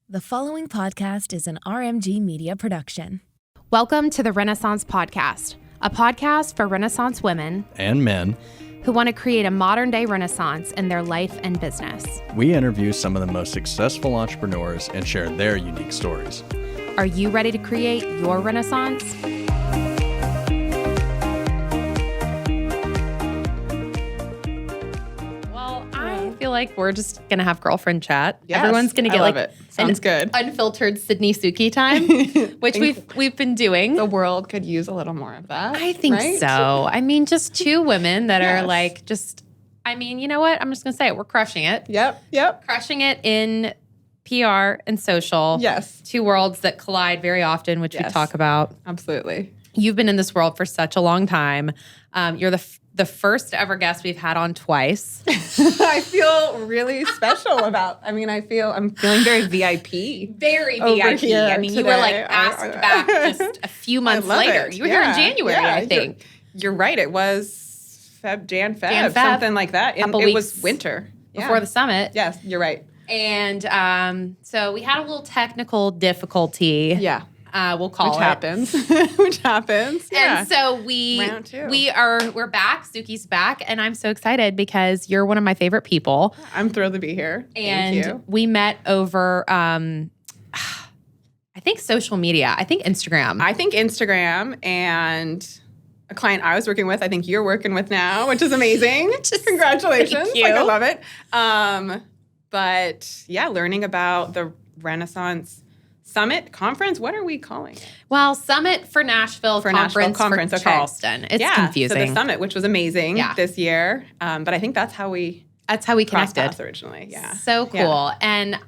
The following podcast is an RMG Media production. Welcome to the Renaissance Podcast, a podcast for Renaissance women and men who want to create a modern-day Renaissance in their life and business. We interview some of the most successful entrepreneurs and share their unique stories. Are you ready to create your Renaissance? Well, I feel like we're just going to have girlfriend chat. Yes, Everyone's going to get like Sounds good. Unfiltered Sydney Suki time, which we've been doing. The world could use a little more of that. I think right? so. I mean, just two women that are Yes. like you know what? I'm just going to say it. We're crushing it. Yep. Crushing it in PR and social. Yes. Two worlds that collide very often, which we Yes. talk about. Absolutely. You've been in this world for such a long time. You're the first ever guest we've had on twice. I feel really special I'm feeling very VIP. Very Over VIP. here I mean, you were like today. asked back just a few months love later. it. You were here in January, Yeah, I think. You're right. It was Jan, Feb. something like that. Couple It weeks was winter. Before the summit. Yes, you're right. And so we had a little technical difficulty. Yeah. We'll call Which it. happens. Which happens. Yeah. And so Round two. we're back. Suki's back, and I'm so excited because you're one of my favorite people. I'm thrilled to be here. And Thank you. we met over I think social media. I think Instagram. I think Instagram and a client I was working with, I think you're working with now, which is amazing. Congratulations. thank you. Like, I love it. But yeah, learning about the Renaissance Summit Conference. What are we calling it? Well, Summit for Nashville, conference for okay. Charleston. It's confusing. So the summit, which was amazing Yeah. this year. But I think that's how we That's how we crossed connected. paths originally. Yeah. So cool. Yeah. And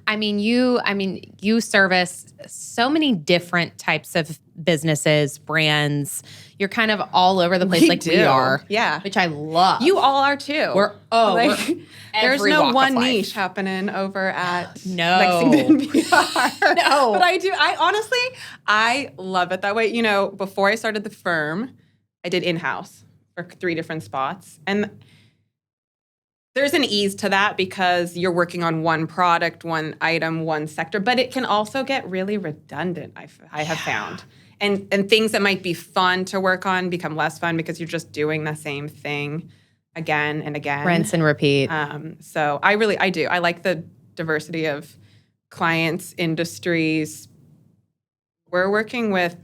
you service so many different types of businesses, brands. You're kind of all over the place We we do. are. Yeah. Which I love. You all are too. we're There's every no walk of one life. niche happening over at No. Lexington PR. No. But I love it that way. You know, before I started the firm, I did in-house for 3 different spots. And there's an ease to that because you're working on one product, one item, one sector, but it can also get really redundant, I have found. And things that might be fun to work on become less fun because you're just doing the same thing again and again. Rinse and repeat. So I do. I like the diversity of clients, industries. We're working with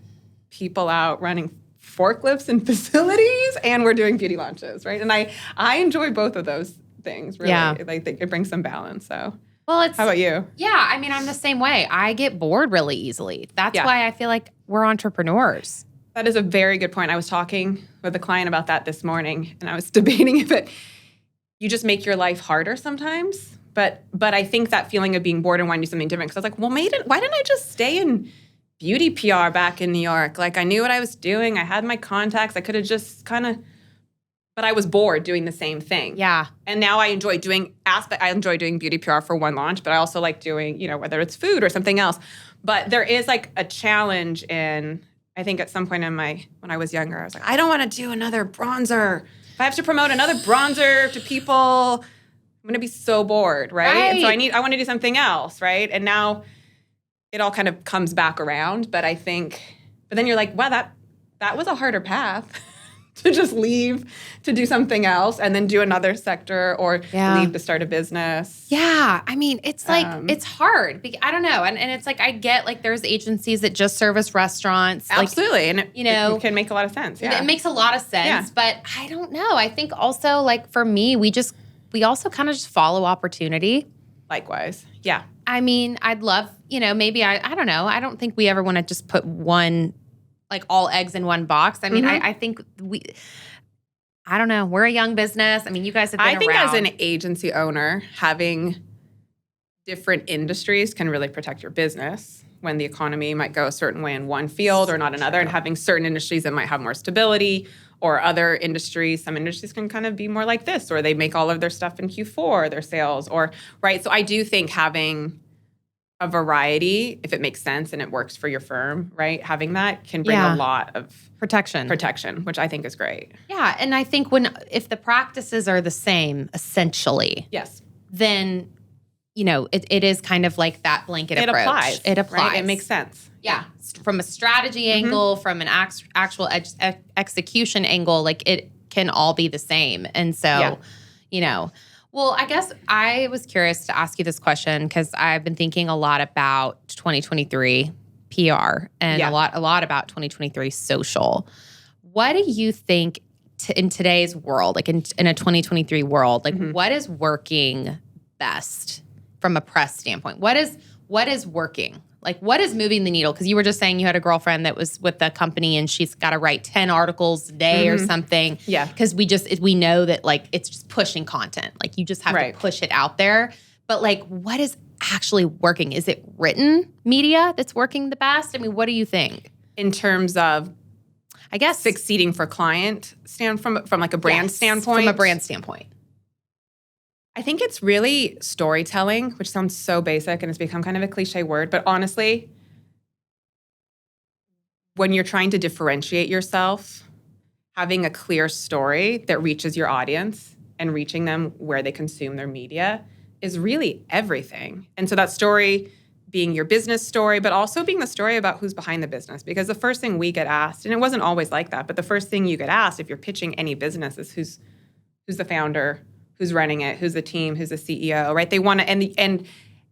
people out running forklifts in facilities, and we're doing beauty launches, right? And I enjoy both of those things, really. Yeah. I think it brings some balance. So Well, it's how about you? Yeah, I'm the same way. I get bored really easily. That's Yeah. why I feel like we're entrepreneurs. That is a very good point. I was talking with a client about that this morning, and I was debating if you just make your life harder sometimes. But I think that feeling of being bored and wanting to do something different, because I was like, well, why didn't I just stay in beauty PR back in New York? Like, I knew what I was doing. I had my contacts. I could have just but I was bored doing the same thing. Yeah. And now I enjoy doing beauty PR for one launch, but I also like doing, whether it's food or something else. But there is like a challenge in, I think at some point when I was younger, I was like, I don't want to do another bronzer. If I have to promote another bronzer to people, I'm going to be so bored, right? And so I want to do something else, right? And now it all kind of comes back around, but then you're like, wow, that was a harder path. To just leave to do something else and then do another sector or leave to start a business. Yeah. It's like, it's hard. I don't know. And it's like, I get like there's agencies that just service restaurants. Absolutely. Like, and it can make a lot of sense. Yeah. It makes a lot of sense. Yeah. But I don't know. I think also like for me, we also kind of just follow opportunity. Likewise. Yeah. I'd love, maybe I don't know. I don't think we ever want to just put like all eggs in one box. I think I don't know. We're a young business. You guys have been around. I think as an agency owner, having different industries can really protect your business when the economy might go a certain way in one field or not another, and having certain industries that might have more stability or other industries. Some industries can kind of be more like this, or they make all of their stuff in Q4, their sales, right? So I do think having a variety, if it makes sense and it works for your firm, right? Having that can bring a lot of protection, which I think is great. Yeah, and I think if the practices are the same, essentially, yes, then it is kind of like that blanket approach. It applies. Right? It makes sense. Yeah. From a strategy angle, from an actual execution angle, like it can all be the same. And so, well, I guess I was curious to ask you this question because I've been thinking a lot about 2023 PR and a lot about 2023 social. What do you think in today's world, like in a 2023 world, like what is working best from a press standpoint? What is working? Like, what is moving the needle? Because you were just saying you had a girlfriend that was with the company and she's got to write 10 articles a day or something. Yeah. Because we know that, like, it's just pushing content. Like, you just have to push it out there. But, like, what is actually working? Is it written media that's working the best? I mean, what do you think? In terms of, I guess, succeeding for client from like a brand standpoint? From a brand standpoint. I think it's really storytelling, which sounds so basic and it's become kind of a cliche word. But honestly, when you're trying to differentiate yourself, having a clear story that reaches your audience and reaching them where they consume their media is really everything. And so that story being your business story, but also being the story about who's behind the business. Because the first thing we get asked, and it wasn't always like that, but the first thing you get asked if you're pitching any business is who's the founder, who's running it, who's the team, who's the CEO, right? They want to, and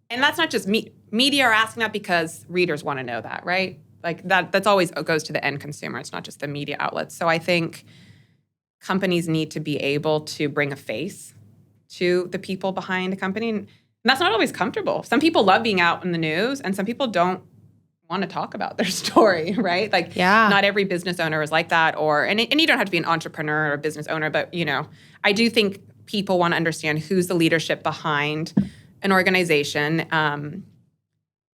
that's not just media are asking that because readers want to know that, right? Like that's always goes to the end consumer. It's not just the media outlets. So I think companies need to be able to bring a face to the people behind a company. And that's not always comfortable. Some people love being out in the news and some people don't want to talk about their story, right? Like not every business owner is like that and you don't have to be an entrepreneur or a business owner, but I do think people want to understand who's the leadership behind an organization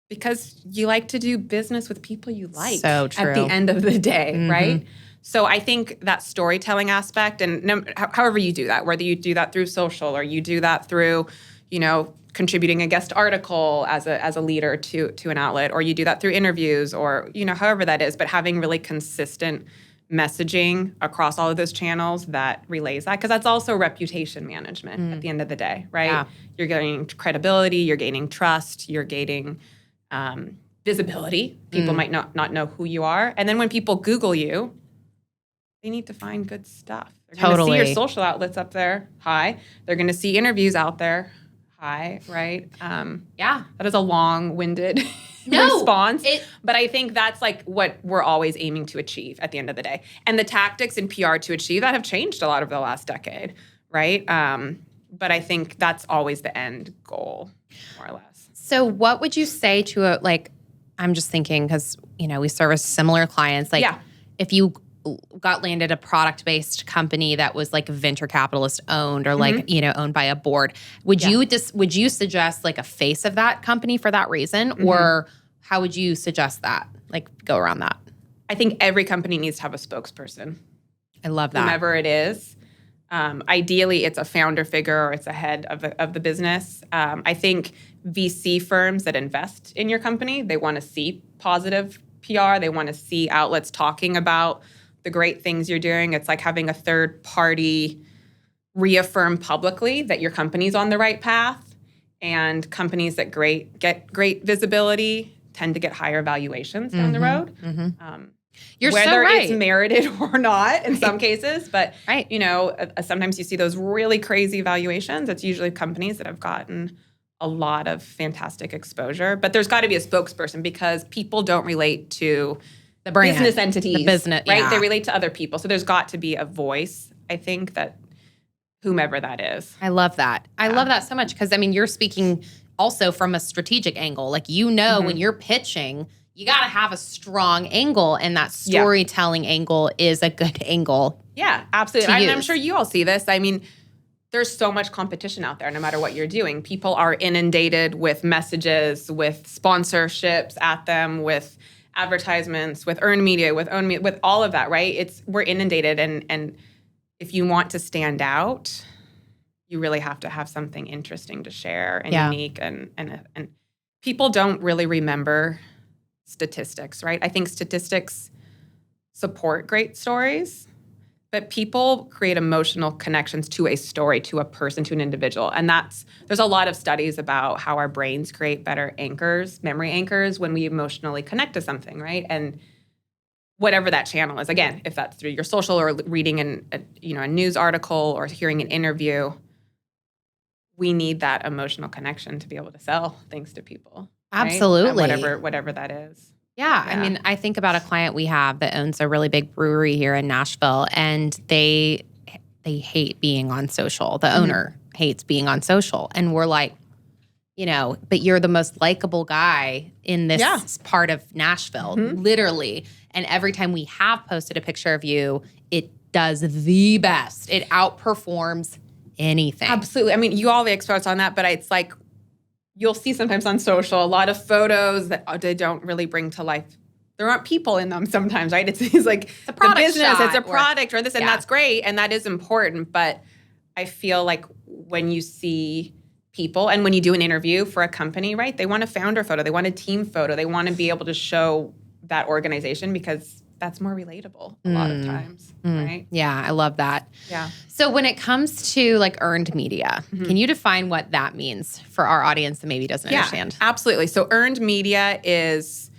because you like to do business with people you like so true. At the end of the day, right? So I think that storytelling aspect, and however you do that, whether you do that through social or you do that through, contributing a guest article as a leader to an outlet, or you do that through interviews or, however that is, but having really consistent messaging across all of those channels that relays that, because that's also reputation management at the end of the day, right? Yeah. You're gaining credibility, you're gaining trust, you're gaining visibility. People might not know who you are. And then when people Google you, they need to find good stuff. They're going to see your social outlets up there. Hi. They're going to see interviews out there. Hi, right? That is a long-winded response. But I think that's like what we're always aiming to achieve at the end of the day. And the tactics in PR to achieve that have changed a lot over the last decade, right? But I think that's always the end goal, more or less. So what would you say to I'm just thinking because, we service similar clients. If you got landed a product-based company that was like venture capitalist owned or owned by a board, would you suggest like a face of that company for that reason? Or how would you suggest that? Like go around that? I think every company needs to have a spokesperson. I love that. Whomever it is. Ideally, it's a founder figure or it's a head of the business. I think VC firms that invest in your company, they want to see positive PR. They want to see outlets talking about the great things you're doing. It's like having a third party reaffirm publicly that your company's on the right path. And companies that get great visibility tend to get higher valuations down the road. You're whether so right. It's merited or not in some cases. But, sometimes you see those really crazy valuations. It's usually companies that have gotten a lot of fantastic exposure. But there's got to be a spokesperson because people don't relate to the brand, business entities. The business, right? Yeah. They relate to other people. So there's got to be a voice, I think, that whomever that is. I love that. I love that so much because, you're speaking also from a strategic angle. Like, when you're pitching, you got to have a strong angle, and that storytelling angle is a good angle. Yeah, absolutely. I'm sure you all see this. There's so much competition out there no matter what you're doing. People are inundated with messages, with sponsorships at them, with advertisements, with earned media, with all of that, right? We're inundated, and if you want to stand out, you really have to have something interesting to share and unique, and people don't really remember statistics, right? I think statistics support great stories, But people create emotional connections to a story, to a person, to an individual. And there's a lot of studies about how our brains create better anchors, memory anchors, when we emotionally connect to something, right? And whatever that channel is, again, if that's through your social or reading a news article or hearing an interview, we need that emotional connection to be able to sell things to people. Right? Absolutely. Whatever that is. Yeah. I mean, I think about a client we have that owns a really big brewery here in Nashville, and they hate being on social. The owner hates being on social. And we're like, but you're the most likable guy in this part of Nashville, literally. And every time we have posted a picture of you, it does the best. It outperforms anything. Absolutely. I mean, you all the experts on that, but it's like, you'll see sometimes on social a lot of photos that they don't really bring to life. There aren't people in them sometimes, right? It's like a product the business, shot it's a product or this, and that's great, and that is important. But I feel like when you see people and when you do an interview for a company, right, they want a founder photo, they want a team photo, they want to be able to show that organization because that's more relatable a lot of times, right? Yeah, I love that. Yeah. So when it comes to like earned media, can you define what that means for our audience that maybe doesn't understand? Absolutely. So earned media is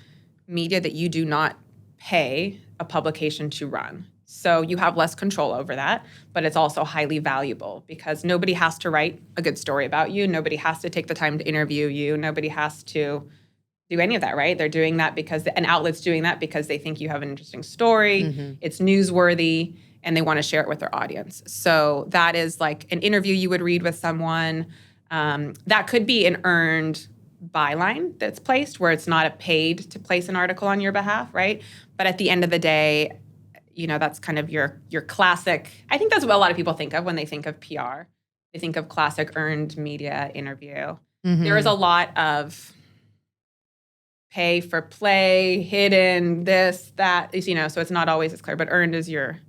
media that you do not pay a publication to run. So you have less control over that, but it's also highly valuable because nobody has to write a good story about you. Nobody has to take the time to interview you. Nobody has to do any of that, right? They're doing that because an outlet's doing that because they think you have an interesting story, it's newsworthy, and they want to share it with their audience. So that is like an interview you would read with someone. That could be an earned byline that's placed where it's not a paid to place an article on your behalf, right? But at the end of the day, that's kind of your classic. I think that's what a lot of people think of when they think of PR. They think of classic earned media interview. There is a lot of pay for play, hidden, this, that, so it's not always as clear, but earned is your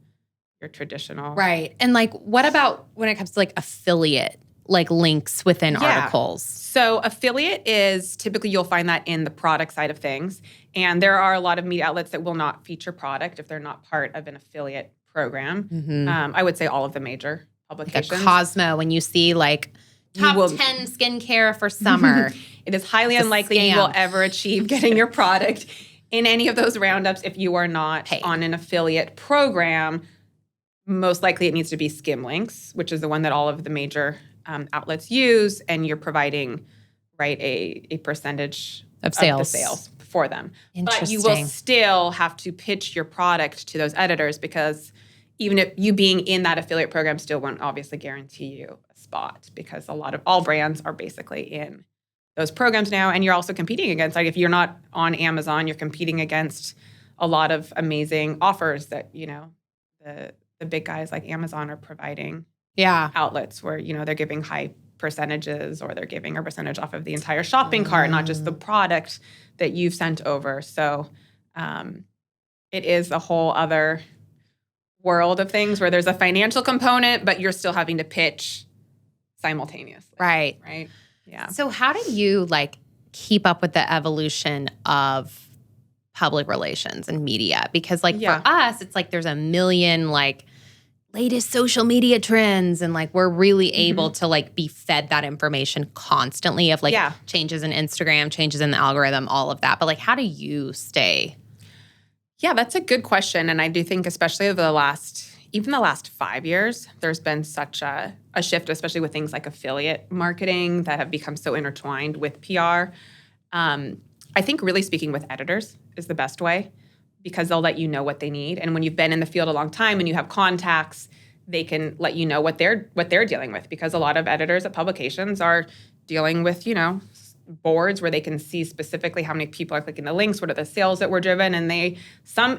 traditional. Right. And like, what about when it comes to like affiliate, like links within articles? So affiliate is typically you'll find that in the product side of things. And there are a lot of media outlets that will not feature product if they're not part of an affiliate program. I would say all of the major publications. Like a Cosmo, when you see like top 10 skincare for summer. It is highly unlikely you will ever achieve getting your product in any of those roundups if you are not on an affiliate program. Most likely it needs to be skim links, which is the one that all of the major outlets use, and you're providing, right, a percentage of the sales for them. But you will still have to pitch your product to those editors because even if you being in that affiliate program still won't obviously guarantee you a spot because all brands are basically in those programs now, and you're also competing against, like if you're not on Amazon, you're competing against a lot of amazing offers that, the big guys like Amazon are providing outlets where, they're giving high percentages or they're giving a percentage off of the entire shopping cart, not just the product that you've sent over. So it is a whole other world of things where there's a financial component, but you're still having to pitch simultaneously. Right. Right. Yeah. So how do you like keep up with the evolution of public relations and media? Because like for us, it's like there's a million like latest social media trends, and like we're really able to like be fed that information constantly of like changes in Instagram, changes in the algorithm, all of that. But like how do you stay? Yeah, that's a good question. And I do think especially over the last 5 years, there's been such a shift, especially with things like affiliate marketing that have become so intertwined with PR. I think really speaking with editors is the best way because they'll let you know what they need. And when you've been in the field a long time and you have contacts, they can let you know what they're dealing with because a lot of editors at publications are dealing with, boards where they can see specifically how many people are clicking the links, what are the sales that were driven, and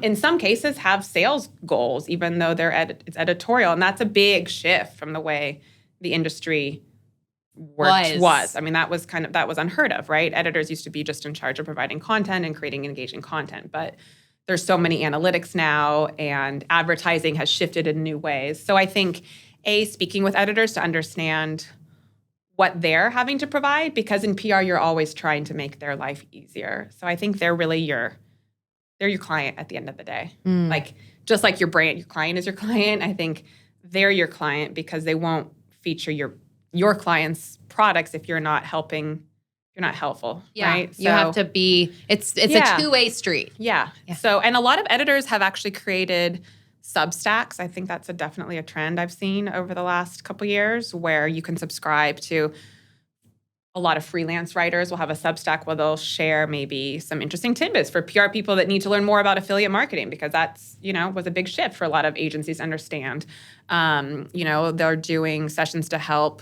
in some cases have sales goals, even though it's editorial, and that's a big shift from the way the industry was. I mean, that was unheard of, right? Editors used to be just in charge of providing content and creating engaging content, but there's so many analytics now, and advertising has shifted in new ways. So I think speaking with editors to understand what they're having to provide, because in PR, you're always trying to make their life easier. So I think they're really they're your client at the end of the day. Like, just like your brand, your client is your client. I think they're your client because they won't feature your client's products if you're not helping, you're not helpful, right? You have to be, it's a two-way street. Yeah. So, and a lot of editors have actually created Substacks. I think that's definitely a trend I've seen over the last couple years, where you can subscribe to. A lot of freelance writers will have a Substack where they'll share maybe some interesting tidbits for PR people that need to learn more about affiliate marketing, because that's, was a big shift for a lot of agencies to understand. They're doing sessions to help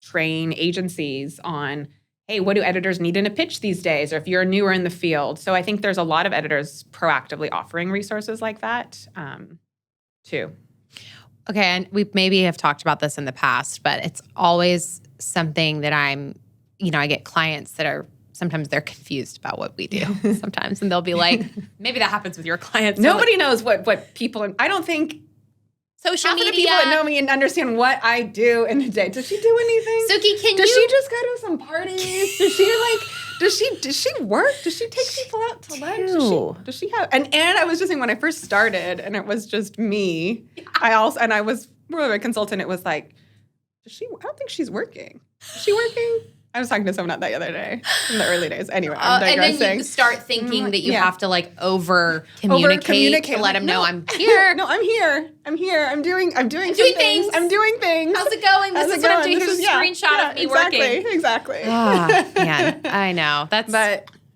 train agencies on, hey, what do editors need in a pitch these days? Or if you're newer in the field. So I think there's a lot of editors proactively offering resources like that too. Okay, and we maybe have talked about this in the past, but it's always something that I get clients that are, sometimes they're confused about what we do sometimes. And they'll be like, maybe that happens with your clients. Nobody knows what people, I don't think social half media. Of the people that know me and understand what I do in a day. Does she do anything? Suki, Does she just go to some parties? Does she work? Does she take people out to lunch? Does she have? And I was just saying, when I first started, and it was just me. I was more of a consultant. It was like, I don't think she's working. Is she working? I was talking to someone the other day in the early days. Anyway, I'm digressing. And then you start thinking that you have to over communicate to let them know I'm here. No, I'm here. I'm doing things. I'm doing things. How's it going? This is what I'm doing. Here's a screenshot of me working. Exactly. Man, I know.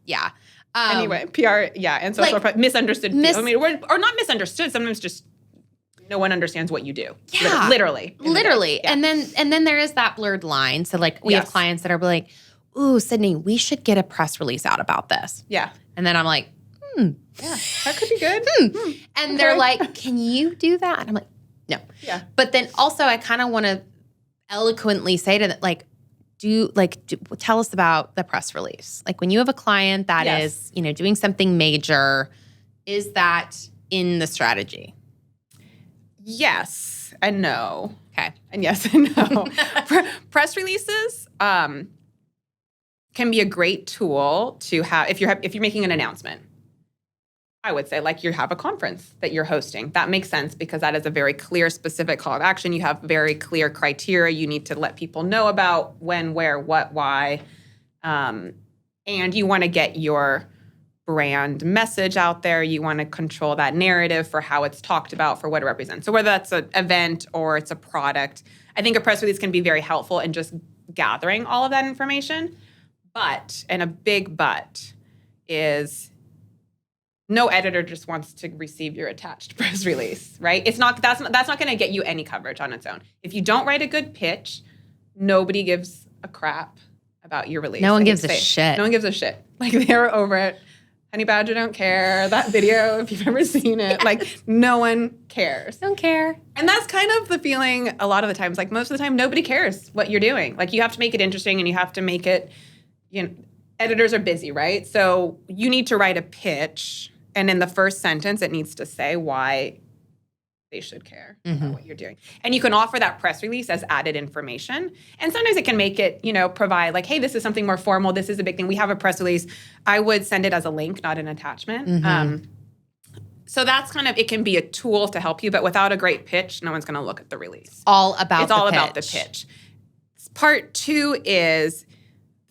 Yeah. Anyway, PR, and social misunderstood. Or not misunderstood. Sometimes just no one understands what you do. Yeah. Literally. Yeah. And then there is that blurred line. So we have clients that are like, ooh, Sydney, we should get a press release out about this. Yeah. And then I'm like, yeah, that could be good. And they're like, can you do that? And I'm like, no. Yeah. But then also I kind of want to eloquently say to them, tell us about the press release. Like, when you have a client that is, doing something major, is that in the strategy? Yes and no. Okay. And yes and no. Press releases can be a great tool to have if you're making an announcement. I would say, like, you have a conference that you're hosting. That makes sense because that is a very clear, specific call of action. You have very clear criteria you need to let people know about: when, where, what, why. And you want to get your brand message out there. You want to control that narrative for how it's talked about, for what it represents. So whether that's an event or it's a product, I think a press release can be very helpful in just gathering all of that information. But, and a big but, is no editor just wants to receive your attached press release, right? That's not going to get you any coverage on its own. If you don't write a good pitch, nobody gives a crap about your release. No one gives a shit. No one gives a shit. Like, they're over it. Honey Badger don't care. That video, if you've ever seen it, no one cares. Don't care. And that's kind of the feeling a lot of the times. Like, most of the time, nobody cares what you're doing. Like, you have to make it interesting, and you have to make it, editors are busy, right? So you need to write a pitch, and in the first sentence, it needs to say why they should care about what you're doing. And you can offer that press release as added information. And sometimes it can make it, provide like, hey, this is something more formal. This is a big thing. We have a press release. I would send it as a link, not an attachment. So that's it can be a tool to help you, but without a great pitch, no one's going to look at the release. It's all about the pitch. Part 2 is,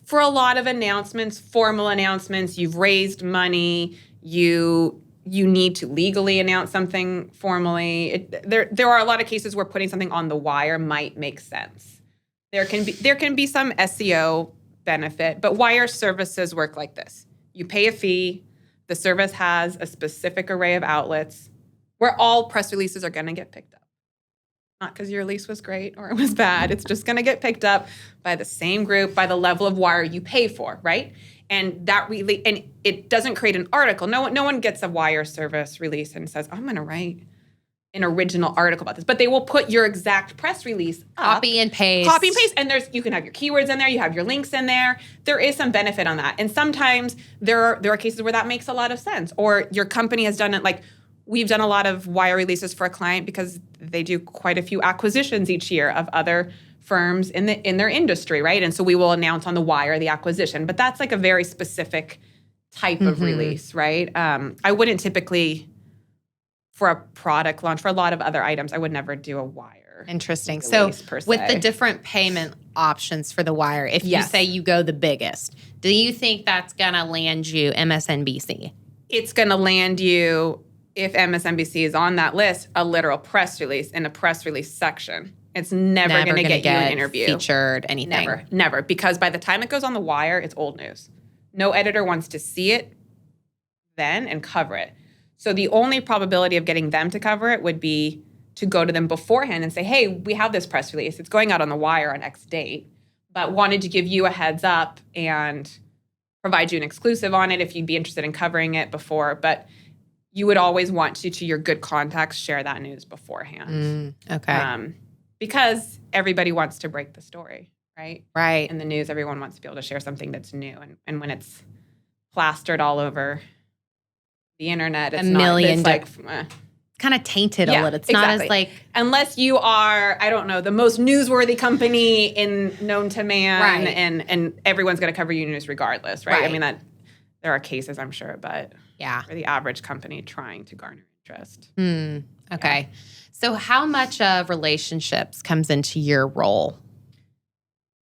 for a lot of announcements, formal announcements, you've raised money, you need to legally announce something formally. There are a lot of cases where putting something on the wire might make sense. There can be some SEO benefit, but wire services work like this. You pay a fee. The service has a specific array of outlets where all press releases are going to get picked up. Not because your release was great or it was bad. It's just going to get picked up by the same group, by the level of wire you pay for, right? And it doesn't create an article. No one gets a wire service release and says, I'm going to write an original article about this. But they will put your exact press release up. Copy and paste. And you can have your keywords in there. You have your links in there. There is some benefit on that. And sometimes there are cases where that makes a lot of sense. Or your company has done it. Like, we've done a lot of wire releases for a client because they do quite a few acquisitions each year of other firms in their industry, right? And so we will announce on the wire the acquisition. But that's like a very specific type of release, right? I wouldn't typically, for a product launch, for a lot of other items, I would never do a wire. Interesting. So release per se. with the different payment options for the wire, if you say you go the biggest, do you think that's going to land you MSNBC? It's going to land you, if MSNBC is on that list, a literal press release in a press release section. It's never going to get you an interview. Featured, anything. Never. Because by the time it goes on the wire, it's old news. No editor wants to see it then and cover it. So the only probability of getting them to cover it would be to go to them beforehand and say, hey, we have this press release. It's going out on the wire on X date, but wanted to give you a heads up and provide you an exclusive on it if you'd be interested in covering it before. But you would always want to your good contacts, share that news beforehand. Okay. Because everybody wants to break the story, right? Right. In the news, everyone wants to be able to share something that's new. And when it's plastered all over the internet, it's kind of tainted a little. It's not as like, unless you are, I don't know, the most newsworthy company known to man, and everyone's going to cover your news regardless, right? I mean, that there are cases, I'm sure, but for the average company trying to garner interest. Okay. So how much of relationships comes into your role?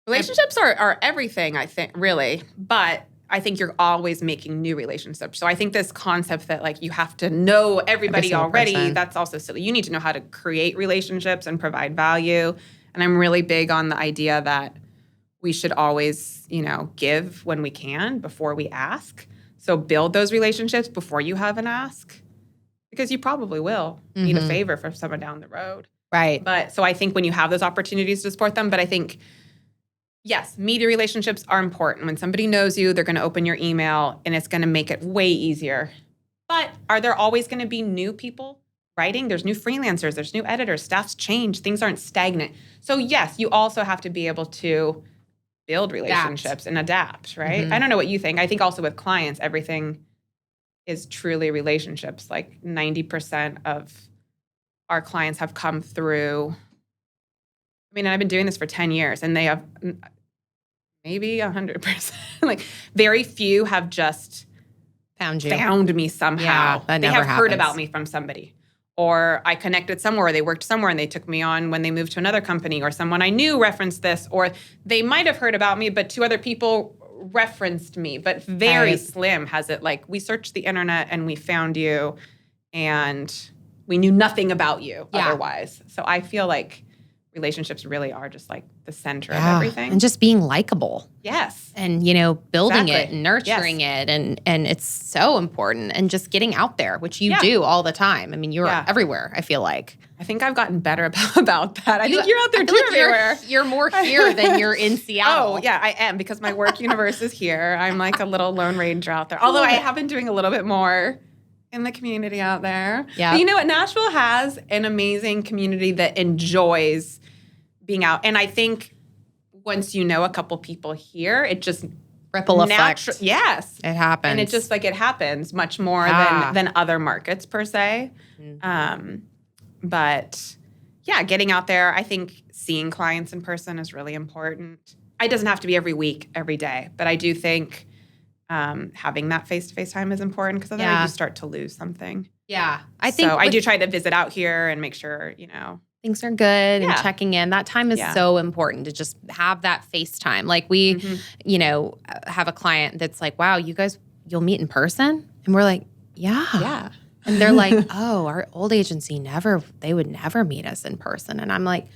Relationships are everything, I think, really, but I think you're always making new relationships. So I think this concept that like you have to know everybody already, that's also silly. You need to know how to create relationships and provide value. And I'm really big on the idea that we should always, give when we can before we ask. So build those relationships before you have an ask, because you probably will need a favor from someone down the road. Right. But so I think when you have those opportunities to support them, but I think yes, media relationships are important. When somebody knows you, they're going to open your email, and it's going to make it way easier. But are there always going to be new people writing? There's new freelancers. There's new editors. Staffs change. Things aren't stagnant. So yes, you also have to be able to build relationships and adapt, right? I don't know what you think. I think also with clients, everything is truly relationships. Like 90% of our clients have come through. I mean, I've been doing this for 10 years, and they have maybe 100%. Like very few have just found me somehow. Yeah, that they never have heard happens. about me from somebody. Or I connected somewhere, or they worked somewhere, and they took me on when they moved to another company, or someone I knew referenced this, or they might have heard about me, but two other people referenced me. But very slim has it like, we searched the internet and we found you, and we knew nothing about you otherwise. So I feel like relationships really are just like the center of everything. And just being likable. Yes. And, building it and nurturing it. And it's so important. And just getting out there, which you do all the time. I mean, you're everywhere, I feel like. I think I've gotten better about that. I think you're out there too everywhere. You're more here than you're in Seattle. Oh, yeah, I am, because my work universe is here. I'm like a little Lone Ranger out there. Although I have been doing a little bit more in the community out there. Yeah. But you know what? Nashville has an amazing community that enjoys being out. And I think once you know a couple people here, it just ripple effect. Yes. It happens. And it just like it happens much more than other markets per se. But yeah, getting out there, I think seeing clients in person is really important. It doesn't have to be every week, every day, but I do think having that face-to-face time is important, because otherwise you start to lose something. Yeah. I think I do try to visit out here and make sure, things are good and checking in. That time is so important to just have that FaceTime. Like we, have a client that's like, wow, you guys, you'll meet in person? And we're like, yeah. And they're like, oh, our old agency they would never meet us in person. And I'm like,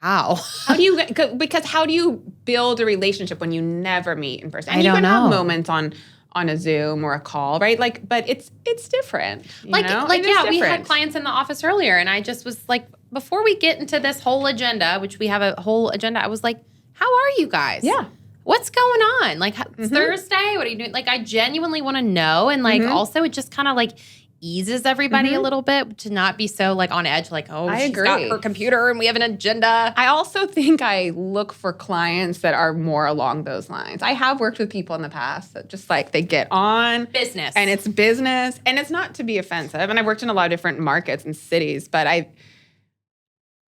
wow. How do you build a relationship when you never meet in person? And I don't you can know. have moments on a Zoom or a call, right? Like, but it's different. We had clients in the office earlier, and I just was like, before we get into this whole agenda, which we have a whole agenda, I was like, how are you guys? Yeah. What's going on? Like, it's Thursday? What are you doing? Like, I genuinely want to know. And like, also it just kind of like eases everybody a little bit to not be so like on edge, like, oh, she's got her computer and we have an agenda. I also think I look for clients that are more along those lines. I have worked with people in the past that just like they get on business, and it's business, and it's not to be offensive. And I've worked in a lot of different markets and cities, but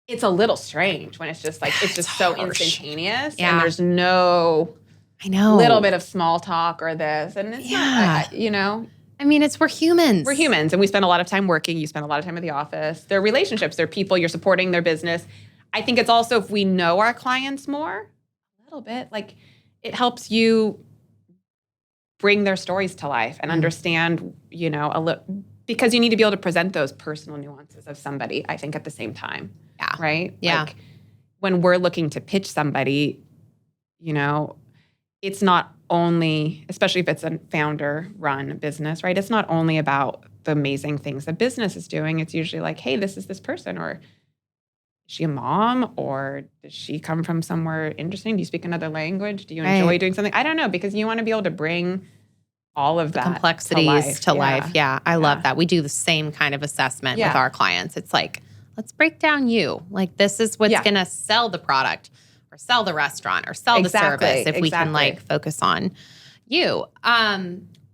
it's a little strange when it's just like, it's just so instantaneous and there's no I know. little bit of small talk or this. And it's not, I mean, we're humans. We're humans, and we spend a lot of time working. You spend a lot of time at the office. They're relationships. They're people. You're supporting their business. I think it's also, if we know our clients more, a little bit, like it helps you bring their stories to life and understand, because you need to be able to present those personal nuances of somebody, I think, at the same time. Yeah. Right? Yeah. Like when we're looking to pitch somebody, it's not only, especially if it's a founder-run business, right? It's not only about the amazing things the business is doing. It's usually like, hey, this is this person, or is she a mom, or does she come from somewhere interesting? Do you speak another language? Do you enjoy doing something? I don't know, because you want to be able to bring all of the that complexities to life. Yeah, I love that. We do the same kind of assessment with our clients. It's like, let's break down you. Like, this is what's going to sell the product, or sell the restaurant, or sell the service, if we can focus on you.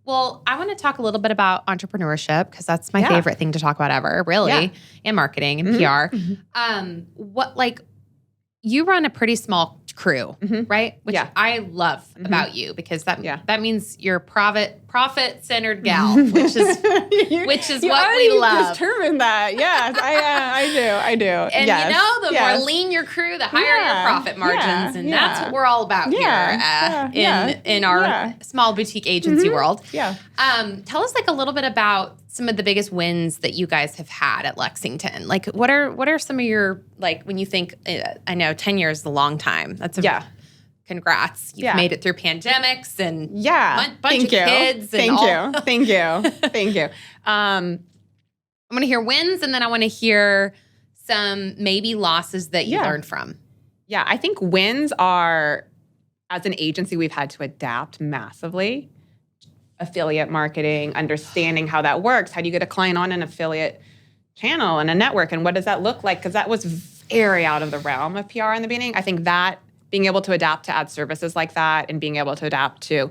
Well, I want to talk a little bit about entrepreneurship, because that's my favorite thing to talk about ever, really, and marketing and PR. You run a pretty small crew, right? Which I love about you, because that means you're profit-centered gal, which is what we love. Determined that, yes, I do. And the more lean your crew, the higher your profit margins, and that's what we're all about here in our small boutique agency world. Yeah. Tell us a little bit about some of the biggest wins that you guys have had at Lexington. Like, what are some of your, when you think, I know 10 years is a long time. That's congrats. You've made it through pandemics and bunch of kids. Thank you. I want to hear wins, and then I want to hear some maybe losses that you learned from. Yeah, I think wins are, as an agency, we've had to adapt massively. Affiliate marketing, understanding how that works. How do you get a client on an affiliate channel and a network, and what does that look like? Because that was very out of the realm of PR in the beginning. I think that being able to adapt to add services like that, and being able to adapt to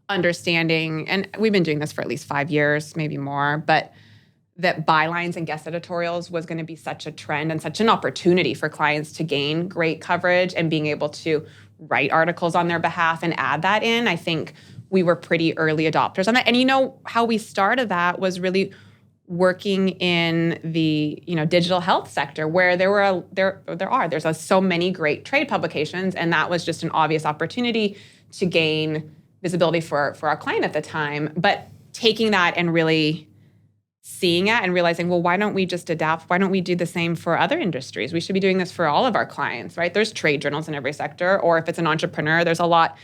understanding, and we've been doing this for at least 5 years, maybe more, but that bylines and guest editorials was going to be such a trend and such an opportunity for clients to gain great coverage, and being able to write articles on their behalf and add that in. I think we were pretty early adopters on that. And how we started that was really working in the digital health sector, where there's so many great trade publications, and that was just an obvious opportunity to gain visibility for our client at the time. But taking that and really seeing it and realizing, well, why don't we just adapt? Why don't we do the same for other industries? We should be doing this for all of our clients, right? There's trade journals in every sector, or if it's an entrepreneur, there's a lot.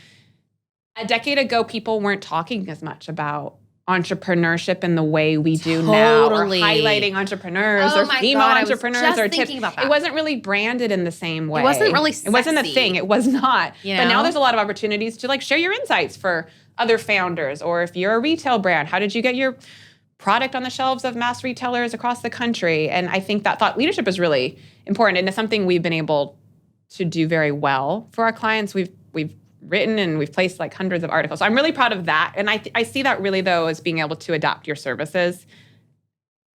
A decade ago, people weren't talking as much about entrepreneurship in the way we do now, or highlighting entrepreneurs or female entrepreneurs. I was just thinking about that. It wasn't really branded in the same way. It wasn't really sexy. It wasn't a thing. It was not. But now there's a lot of opportunities to share your insights for other founders, or if you're a retail brand, how did you get your product on the shelves of mass retailers across the country? And I think that thought leadership is really important, and it's something we've been able to do very well for our clients. We've written and we've placed hundreds of articles. So I'm really proud of that. And I see that really, though, as being able to adapt your services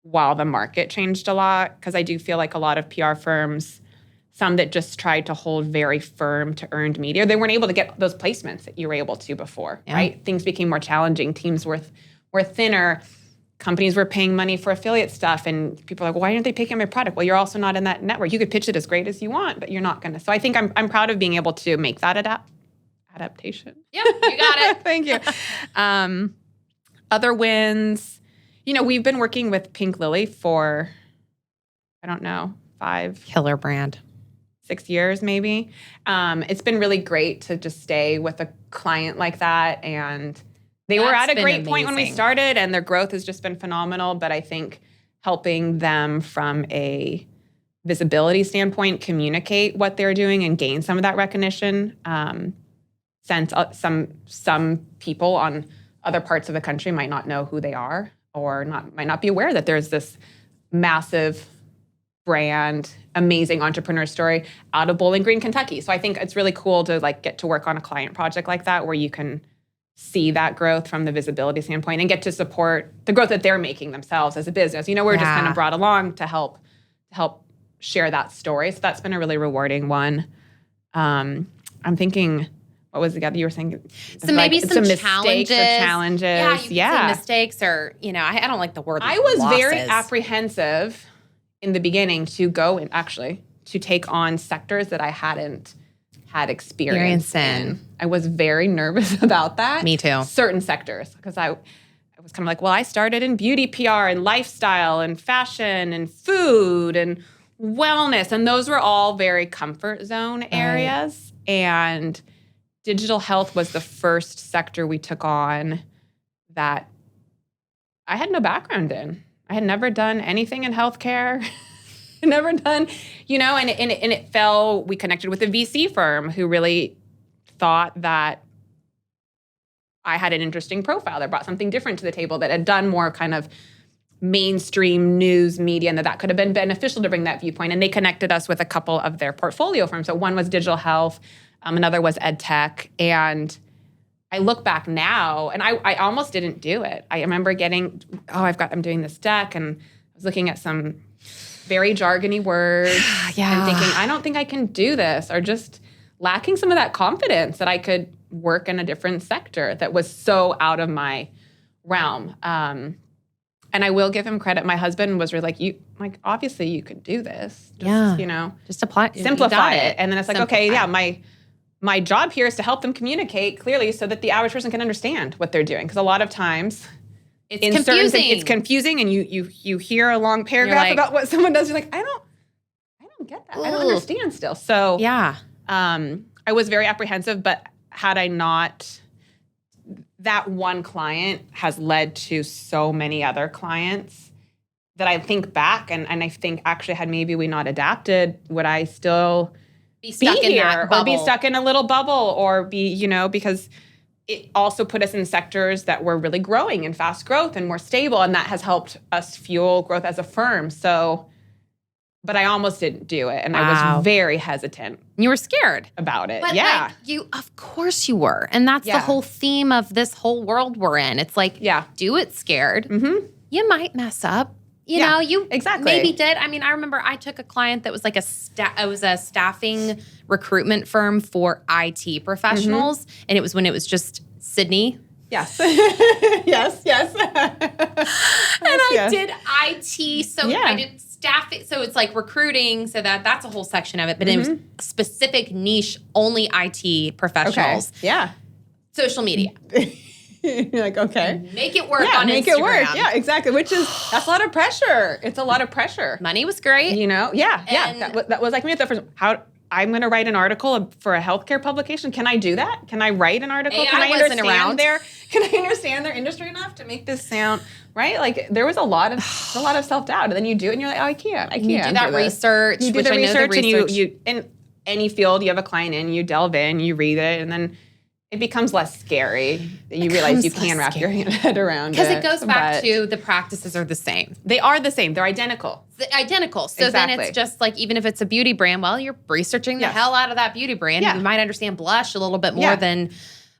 while the market changed a lot. Because I do feel like a lot of PR firms, some that just tried to hold very firm to earned media, they weren't able to get those placements that you were able to before, right? Things became more challenging. Teams were thinner. Companies were paying money for affiliate stuff, and people are like, well, why aren't they picking up my product? Well, you're also not in that network. You could pitch it as great as you want, but you're not going to. So I think I'm proud of being able to make that adaptation. Yep, you got it. Thank you. Other wins, we've been working with Pink Lily for, I don't know, 5 killer brand, 6 years maybe. It's been really great to just stay with a client like that, and they were at a great point when we started, and their growth has just been phenomenal. But I think helping them from a visibility standpoint communicate what they're doing and gain some of that recognition, since some people on other parts of the country might not know who they are, or might not be aware that there's this massive brand, amazing entrepreneur story out of Bowling Green, Kentucky. So I think it's really cool to get to work on a client project like that, where you can see that growth from the visibility standpoint and get to support the growth that they're making themselves as a business. We're just kind of brought along to help share that story. So that's been a really rewarding one. I'm thinking, what was the other? You were saying so maybe some mistakes or challenges. Yeah, you could say mistakes or, I don't like the word I was losses. very apprehensive in the beginning to go and actually to take on sectors that I hadn't had experience in. I was very nervous about that. Me too. Certain sectors, because I was kind of like, well, I started in beauty PR and lifestyle and fashion and food and wellness, and those were all very comfort zone areas. And digital health was the first sector we took on that I had no background in. I had never done anything in healthcare. Never done, and it fell. We connected with a VC firm who really thought that I had an interesting profile that brought something different to the table, that had done more kind of mainstream news media, and that could have been beneficial to bring that viewpoint. And they connected us with a couple of their portfolio firms. So one was digital health, another was EdTech. And I look back now, and I almost didn't do it. I remember I'm doing this deck, and I was looking at some very jargony words and thinking, I don't think I can do this, or just lacking some of that confidence that I could work in a different sector that was so out of my realm. And I will give him credit. My husband was really obviously you could do this. Just apply, simplify it. And then it's like, okay, my job here is to help them communicate clearly so that the average person can understand what they're doing. Because a lot of times it's confusing. It's confusing, and you hear a long paragraph about what someone does. You're like, I don't get that. I don't understand still. So I was very apprehensive, but had I not, that one client has led to so many other clients that I think back and I think actually had maybe we not adapted, would I still be stuck in that bubble, or be stuck in a little bubble, or be, because it also put us in sectors that were really growing and fast growth and more stable, and that has helped us fuel growth as a firm. So, but I almost didn't do it, and I was very hesitant. You were scared about it. But of course you were. And that's the whole theme of this whole world we're in. It's like, do it scared. Mm-hmm. You might mess up. You know, you exactly maybe did. I mean, I remember I took a client that was like it was a staffing recruitment firm for IT professionals. Mm-hmm. And it was when it was just Sydney. Yes. yes. And I did IT. So I did staffing. So it's like recruiting. So that's a whole section of it. But it was specific niche, only IT professionals. Okay. Yeah. Social media. You're like, okay. Make it work on Instagram. Make it work. Yeah, exactly. That's a lot of pressure. It's a lot of pressure. Money was great. That was like me at the first. I'm going to write an article for a healthcare publication. Can I do that? Can I write an article? Can I understand their industry enough to make this sound right? Like there was a lot of self-doubt, and then you do it, and you're like, oh, I can't. You do that research. You do the research, and you in any field you have a client in, you delve in, you read it, and then it becomes less scary. You realize you can wrap your head around it. Because it goes back to the practices are the same. They are the same. They're identical. So then it's just like, even if it's a beauty brand, well, you're researching the hell out of that beauty brand. Yeah. You might understand blush a little bit more than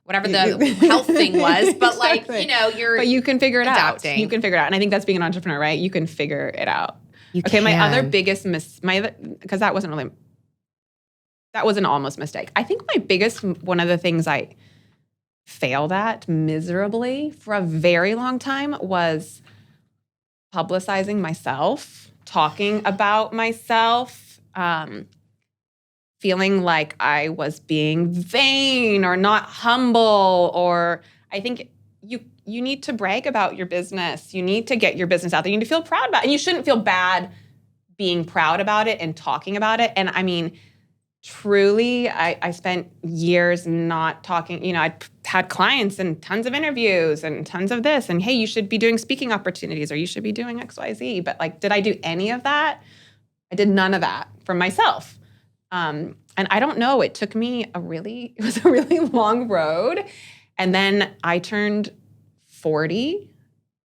whatever the health thing was. But But you can figure it out. You can figure it out. And I think that's being an entrepreneur, right? You can figure it out. My other biggest because that was an almost mistake. I think one of the things I failed at miserably for a very long time was publicizing myself, talking about myself, feeling like I was being vain or not humble, or I think you need to brag about your business. You need to get your business out there. You need to feel proud about it. And you shouldn't feel bad being proud about it and talking about it. And I mean, truly, I spent years not talking. I had clients and tons of interviews and tons of this. And hey, you should be doing speaking opportunities, or you should be doing X, Y, Z. But did I do any of that? I did none of that for myself. And I don't know. It took me it was a really long road. And then I turned 40.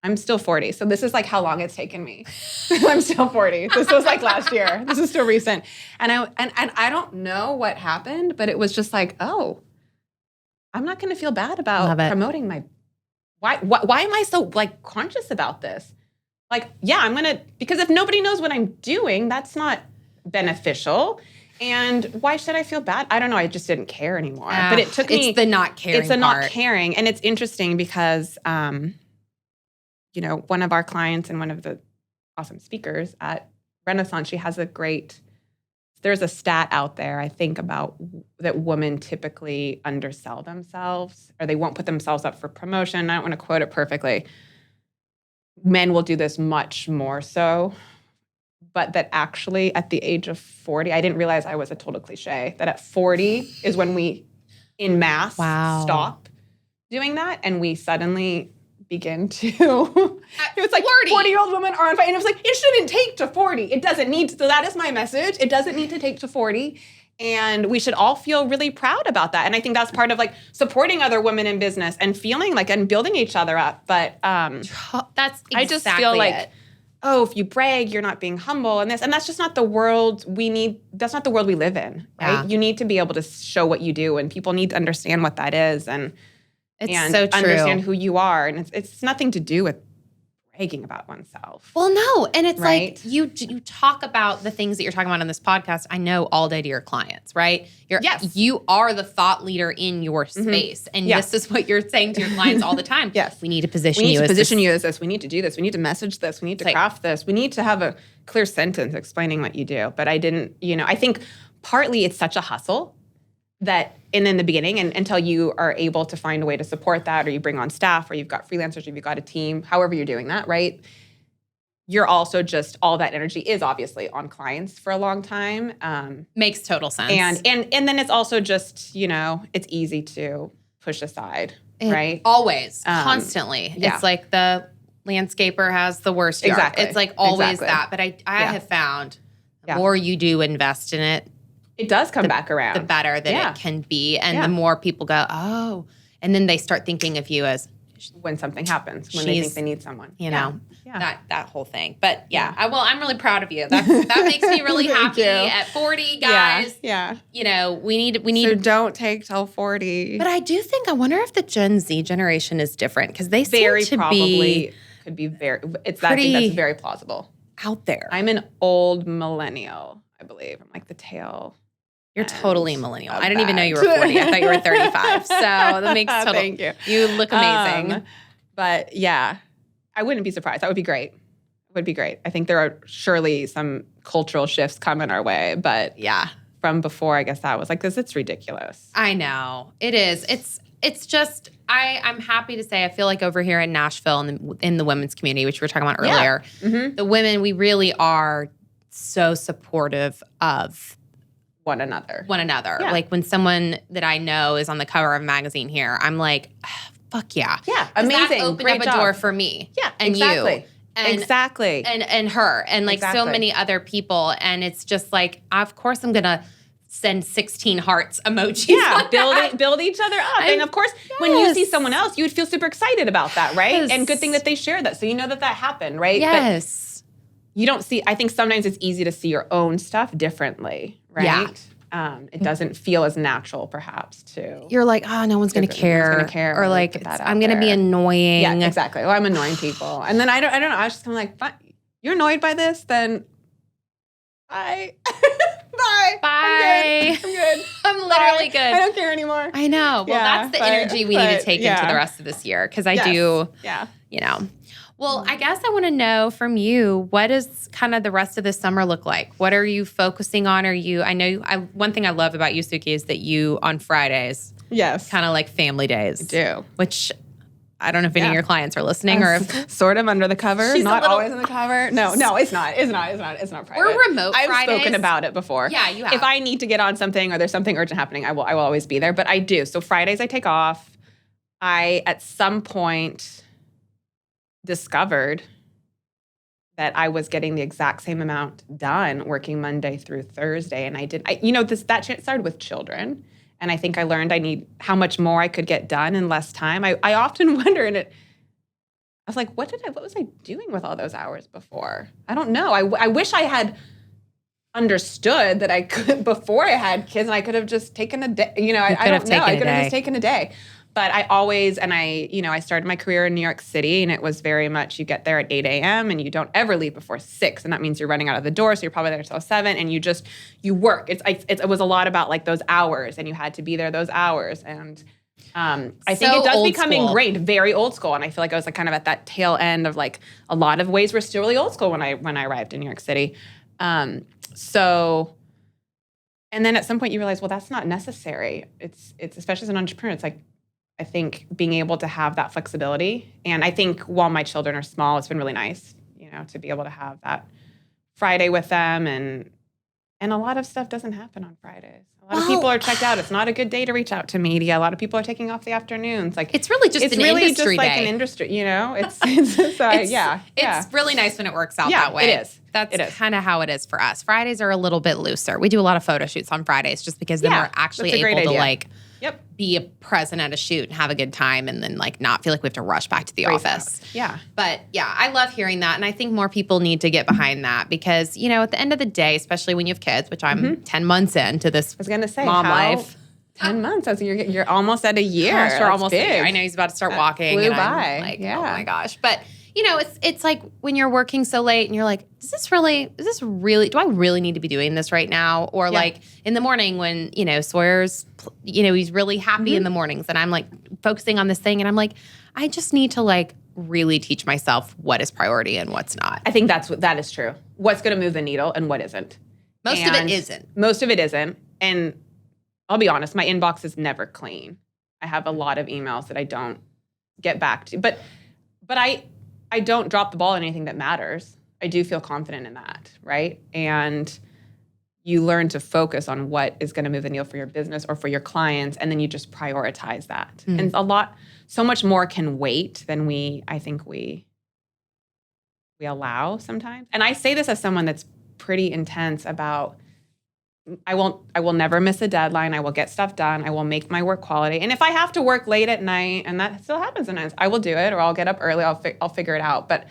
I'm still 40. So this is like how long it's taken me. I'm still 40. This was like last year. This is still recent. And I don't know what happened, but it was just like, oh, I'm not going to feel bad about promoting my, why am I so conscious about this? I'm going to, because if nobody knows what I'm doing, that's not beneficial. And why should I feel bad? I don't know. I just didn't care anymore. But it took me. It's the not caring It's the part. not caring. And it's interesting because, one of our clients and one of the awesome speakers at Renaissance, she has there's a stat out there, I think, about that women typically undersell themselves, or they won't put themselves up for promotion. I don't want to quote it perfectly. Men will do this much more so, but that actually at the age of 40, I didn't realize I was a total cliche, that at 40 is when we, in mass, stop doing that, and we suddenly begin to, it's like 40-year-old women are on fire. And it was like, it shouldn't take to 40. It doesn't need to. So that is my message. It doesn't need to take to 40. And we should all feel really proud about that. And I think that's part of like supporting other women in business and feeling like, and building each other up. But that's exactly I just feel like, if you brag, you're not being humble and this. And that's just not the world we need. That's not the world we live in, right? Yeah. You need to be able to show what you do, and people need to understand what that is. And so true. Understand who you are. And it's nothing to do with bragging about oneself. Well, no. And it's right? like you talk about the things that you're talking about on this podcast, I know, all day to your clients, right? You are the thought leader in your space. And this is what you're saying to your clients all the time. Yes. We need to position you you as this. We need to do this. We need to message this. We need to craft this. We need to have a clear sentence explaining what you do. But I didn't, I think partly it's such a hustle that, and in the beginning, and until you are able to find a way to support that, or you bring on staff, or you've got freelancers, or you've got a team, however you're doing that, right? You're also just, all that energy is obviously on clients for a long time. Makes total sense. And then it's also just, it's easy to push aside, right? Always, constantly. Yeah. It's like the landscaper has the worst yard. Exactly. It's like always Exactly. that. But I have found the more you do invest in it, it does come back around. the better that it can be. And the more people go, oh, and then they start thinking of you as when something happens, when they think they need someone. That whole thing. But I'm really proud of you. That makes me really happy. At 40, guys, we need. So don't take till 40. But I wonder if the Gen Z generation is different, because they very seem to probably could be very. I think that's very plausible. Out there. I'm an old millennial, I believe. I'm like the tail. You're totally millennial. I didn't even know you were 40. I thought you were 35. So that makes total. Thank you. You look amazing. But yeah, I wouldn't be surprised. That would be great. It would be great. I think there are surely some cultural shifts coming our way. But from before, I guess that was like this. It's ridiculous. I know. It is. It's just, I'm happy to say, I feel like over here in Nashville in the women's community, which we were talking about earlier, the women, we really are so supportive of one another. Yeah. Like when someone that I know is on the cover of a magazine here, I'm like, fuck yeah. Yeah, amazing. That opened Great up job. a door for me. Yeah, and exactly. you. And, exactly. And her. And like so many other people. And it's just like, of course I'm going to send 16 hearts emojis. Yeah, build each other up. And of course, when you see someone else, you would feel super excited about that, right? Yes. And good thing that they share that. So you know that happened, right? Yes. But you don't see, I think sometimes it's easy to see your own stuff differently, right? Yeah. It doesn't feel as natural, perhaps, to. You're like, oh, no one's going to care. No one's gonna care. Or like, I'm going to be annoying. Yeah, exactly. Well, I'm annoying people. And then I don't know. I was just kind of like, fine. You're annoyed by this? Then bye. Bye. Bye. I'm good. I'm literally good. I don't care anymore. I know. Well, that's the energy we need to take into the rest of this year. Because I do, Well, I guess I want to know from you, what does kind of the rest of the summer look like? What are you focusing on? One thing I love about you, Suki, is that you, on Fridays, kind of like family days. I do. Which I don't know if any of your clients are listening or if sort of under the cover. She's not always under the cover. No, it's not. It's not private. We're remote I've Fridays. spoken about it before. Yeah, you have. If I need to get on something or there's something urgent happening, I will always be there. But I do. So Fridays I take off. I, at some point, discovered that I was getting the exact same amount done working Monday through Thursday. And that started with children. And I think I learned how much more I could get done in less time. I often wonder, I was like, what was I doing with all those hours before? I don't know. I wish I had understood that I could, before I had kids, and I could have just taken a day. I don't know. I could have just taken a day. But I started my career in New York City, and it was very much you get there at 8 a.m. and you don't ever leave before 6. And that means you're running out of the door. So you're probably there until 7 and you work. It was a lot about like those hours, and you had to be there those hours. And I think it does become ingrained, very old school. And I feel like I was like kind of at that tail end of like a lot of ways were still really old school when I arrived in New York City. And then at some point you realize, well, that's not necessary. It's especially as an entrepreneur, it's like, I think being able to have that flexibility. And I think while my children are small, it's been really nice, to be able to have that Friday with them. And a lot of stuff doesn't happen on Fridays. A lot of people are checked out. It's not a good day to reach out to media. A lot of people are taking off the afternoons. Like it's really just industry like day. An industry, It's It's really nice when it works out that way. It is. That's kind of how it is for us. Fridays are a little bit looser. We do a lot of photo shoots on Fridays just because then we're actually able to like be present at a shoot and have a good time, and then like not feel like we have to rush back to the office. Yeah. But I love hearing that. And I think more people need to get behind that because, at the end of the day, especially when you have kids, which I'm 10 months into this I was going to say, mom life. 10 months. So you're almost at a year. Gosh, we're almost big. a year. I know he's about to start walking. Flew and by. I'm like, oh my gosh. But it's like when you're working so late and you're like, do I really need to be doing this right now? Or like in the morning when, Sawyer's, he's really happy in the mornings and I'm like focusing on this thing and I'm like, I just need to like really teach myself what is priority and what's not. I think that is true. What's going to move the needle and what isn't. Most of it isn't. And I'll be honest, my inbox is never clean. I have a lot of emails that I don't get back to. But I don't drop the ball in anything that matters. I do feel confident in that, right? And you learn to focus on what is going to move the needle for your business or for your clients, and then you just prioritize that. And so much more can wait than I think we allow sometimes. And I say this as someone that's pretty intense about, I will never miss a deadline. I will get stuff done. I will make my work quality. And if I have to work late at night, and that still happens sometimes, I will do it, or I'll get up early. I'll figure it out. But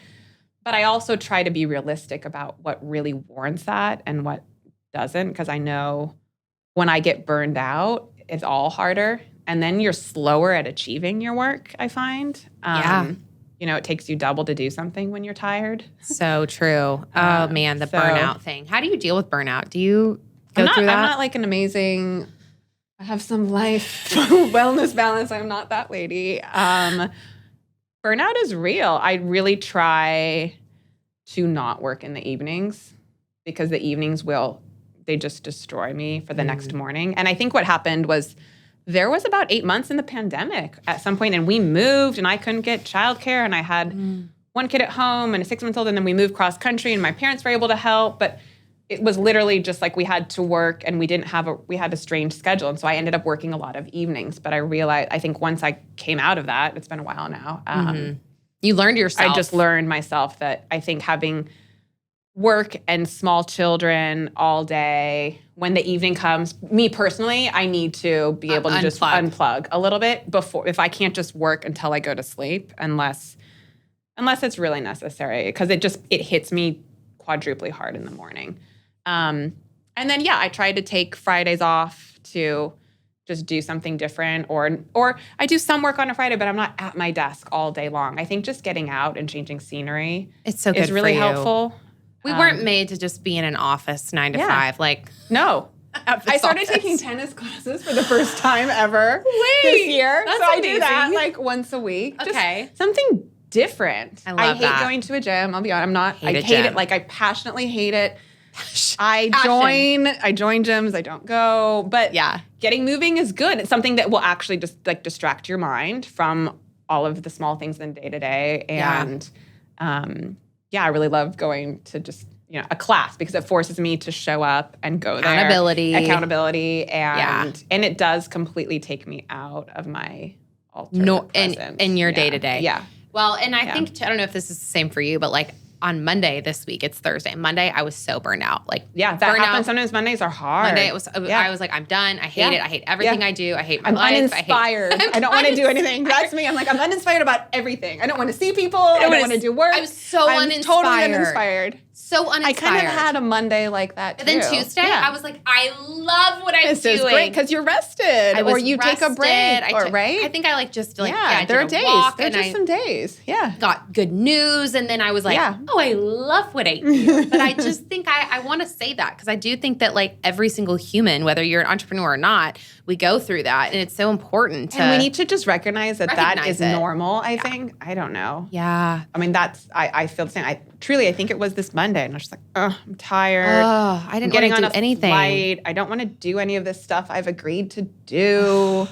I also try to be realistic about what really warrants that and what doesn't, because I know when I get burned out, it's all harder. And then you're slower at achieving your work, I find. It takes you double to do something when you're tired. So true. Oh, man, the burnout thing. How do you deal with burnout? Do you go through that? I'm not like an amazing, I have some life wellness balance. I'm not that lady. Burnout is real. I really try to not work in the evenings because the evenings they just destroy me for the next morning. And I think what happened was there was about 8 months in the pandemic at some point, and we moved and I couldn't get childcare, and I had one kid at home and a 6-month-old, and then we moved cross country and my parents were able to help. But it was literally just like we had to work and we had a strange schedule. And so I ended up working a lot of evenings. But I realized, I think once I came out of that, it's been a while now. You learned yourself. I just learned myself that I think having work and small children all day, when the evening comes, me personally, I need to be able to just unplug a little bit before, if I can't just work until I go to sleep, unless it's really necessary, because it hits me quadruply hard in the morning. And then, I try to take Fridays off to just do something different, or I do some work on a Friday, but I'm not at my desk all day long. I think just getting out and changing scenery is really helpful. We weren't made to just be in an office 9 to 5. No. I started taking tennis classes for the first time ever this year. That's so I amazing. do that like once a week. Okay. Just something different. I hate going to a gym. I'll be honest. I hate it. Like I passionately hate it. I join gyms. I don't go. But getting moving is good. It's something that will actually just like distract your mind from all of the small things in day to day. And I really love going to just a class because it forces me to show up and go there. Accountability, and it does completely take me out of my alternate present. In your day to day. Yeah. Well, and I think I don't know if this is the same for you, but like on Monday this week, it's Thursday. Monday, I was so burned out. Like that happens. Sometimes Mondays are hard. Monday, I was like, I'm done. I hate it. I hate everything I do. I hate my life. Uninspired. I don't want to do anything. That's me. I'm like, I'm uninspired about everything. I don't want to see people. I don't want to do work. I was so uninspired. Totally uninspired. so I uninspired. kind of had a Monday like that too. And then Tuesday, I was like, I love what I'm doing. This is great because you're rested, I was or you take a rested. break, I think I like just like there are I did a days. walk There are and just I some days. Yeah. got good news, and then I was like, oh, I love what I do. But I just think I want to say that because I do think that like every single human, whether you're an entrepreneur or not, we go through that, and it's so important. And we need to just recognize that is normal. I think. I don't know. Yeah. I mean, I feel the same. I think it was this Monday, and I was just like, oh, I'm tired. Oh, I didn't want to do anything. Flight. I don't want to do any of this stuff I've agreed to do.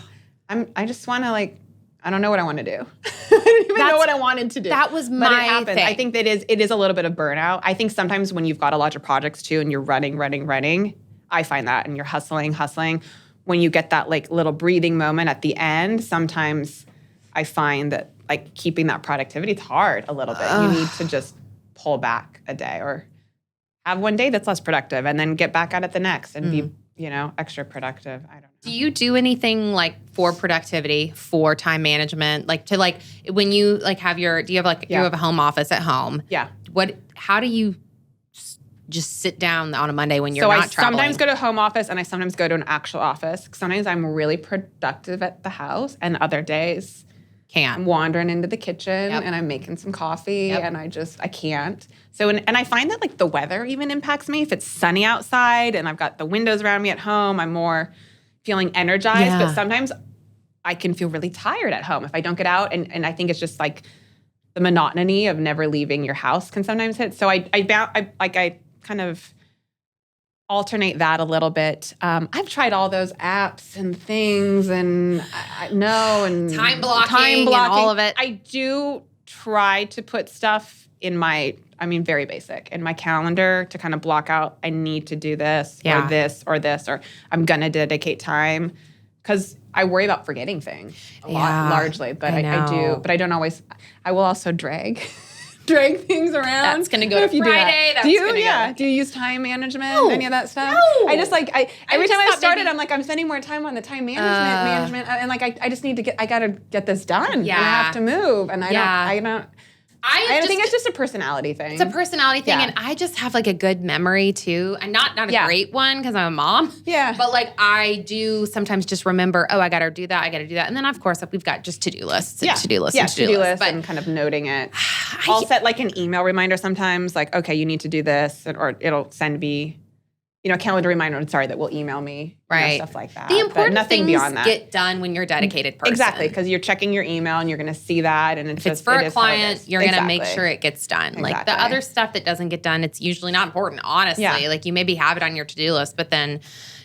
I just want to like, I don't know what I want to do. I don't even know what I wanted to do. That was but it my happens. thing. I think that it is a little bit of burnout. I think sometimes when you've got a lot of projects too, and you're running, I find that, and you're hustling. When you get that like little breathing moment at the end, sometimes I find that like keeping that productivity, it's hard a little bit. You need to just pull back a day or have one day that's less productive and then get back at it the next and be, extra productive. I don't know. Do you do anything like for productivity, for time management? Like to like when you like have you have a home office at home? Yeah. How do you just sit down on a Monday when you're not traveling? So I sometimes go to home office and I sometimes go to an actual office. Sometimes I'm really productive at the house and other days I'm wandering into the kitchen and I'm making some coffee and I can't. So, and I find that like the weather even impacts me. If it's sunny outside and I've got the windows around me at home, I'm more feeling energized. Yeah. But sometimes I can feel really tired at home if I don't get out. And I think it's just like the monotony of never leaving your house can sometimes hit. So I kind of alternate that a little bit. I've tried all those apps and things and and time blocking and all of it. I do try to put stuff in very basic, in my calendar to kind of block out, I need to do this or this or this, or I'm going to dedicate time because I worry about forgetting things a lot, largely, but I do, but I don't always, I will also drag things around. That's going to go to Friday. Do you use time management? No. Any of that stuff? No. I just like, every time I started, I'm like, I'm spending more time on the time management. And like, I just need to I got to get this done. Yeah. And I have to move. And I think it's just a personality thing. It's a personality thing, and I just have like a good memory too, and not a great one because I'm a mom. Yeah. But like I do sometimes just remember, I got to do that, and then of course we've got just to-do lists, to-do lists, and kind of noting it. I'll set like an email reminder sometimes, like okay, you need to do this, or it'll send me. A calendar reminder, that will email me, stuff like that. The important nothing things beyond that. get done when you're a dedicated person. Exactly, because you're checking your email and you're going to see that. And if it's for a client, you're going to make sure it gets done. Exactly. Like the other stuff that doesn't get done, it's usually not important, honestly. Yeah. Like you maybe have it on your to-do list, but then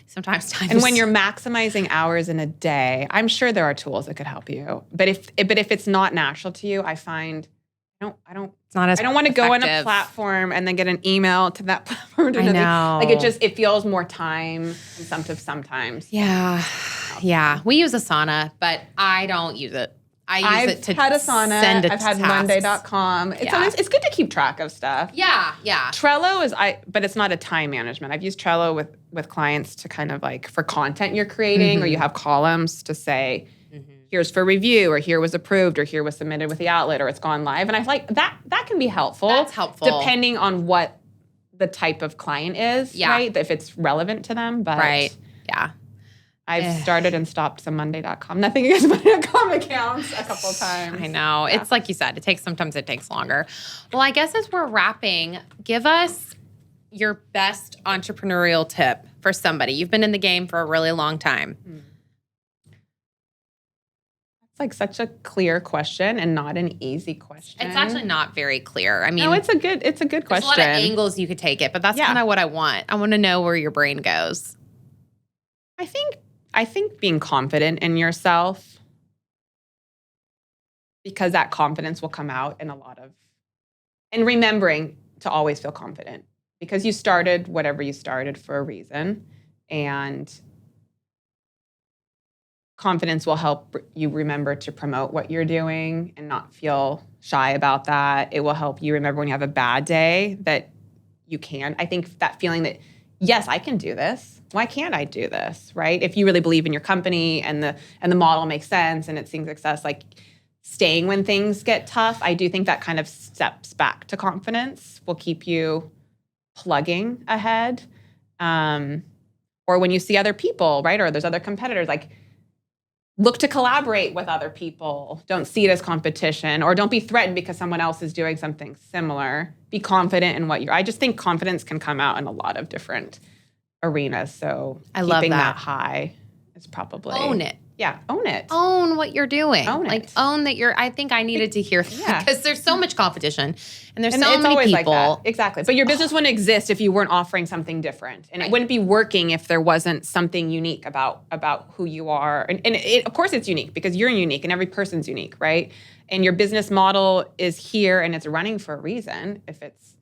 sometimes time. And when you're maximizing hours in a day, I'm sure there are tools that could help you. But if it's not natural to you, I find I don't want to go on a platform and then get an email to that platform. To I know. Like it feels more time consumptive sometimes. Yeah. Yeah. We use Asana, but I don't use it. I've had Asana. I've had Monday.com. It's good to keep track of stuff. Yeah. Trello but it's not a time management. I've used Trello with clients to kind of like for content you're creating, or you have columns to say, here's for review, or here was approved, or here was submitted with the outlet, or it's gone live. And I feel like that can be helpful. That's helpful. Depending on what the type of client is, right? If it's relevant to them. But right. Yeah. I've started and stopped some Monday.com. Nothing against Monday.com accounts a couple of times. I know. Yeah. It's like you said, sometimes it takes longer. Well, I guess as we're wrapping, give us your best entrepreneurial tip for somebody. You've been in the game for a really long time. It's like such a clear question and not an easy question. It's actually not very clear. I mean, no, it's a good question. There's a lot of angles you could take it, but that's kind of what I want. I want to know where your brain goes. I think being confident in yourself, because that confidence will come out in and remembering to always feel confident, because you started whatever you started for a reason, and confidence will help you remember to promote what you're doing and not feel shy about that. It will help you remember when you have a bad day that you can. I think that feeling that, yes, I can do this. Why can't I do this, right? If you really believe in your company and the model makes sense and it's seeing success, like staying when things get tough, I do think that kind of steps back to confidence will keep you plugging ahead. Or when you see other people, right? Or there's other competitors, like look to collaborate with other people. Don't see it as competition, or don't be threatened because someone else is doing something similar. Be confident in what I just think confidence can come out in a lot of different arenas. So I love keeping that. that high is probably Own it. Yeah, own it. Own what you're doing. Own like it. own that I think I needed to hear that because there's so much competition and there's so it's many always people. like that. Exactly. But your business wouldn't exist if you weren't offering something different. And it wouldn't be working if there wasn't something unique about who you are. And of course it's unique because you're unique and every person's unique, right? And your business model is here and it's running for a reason if it's,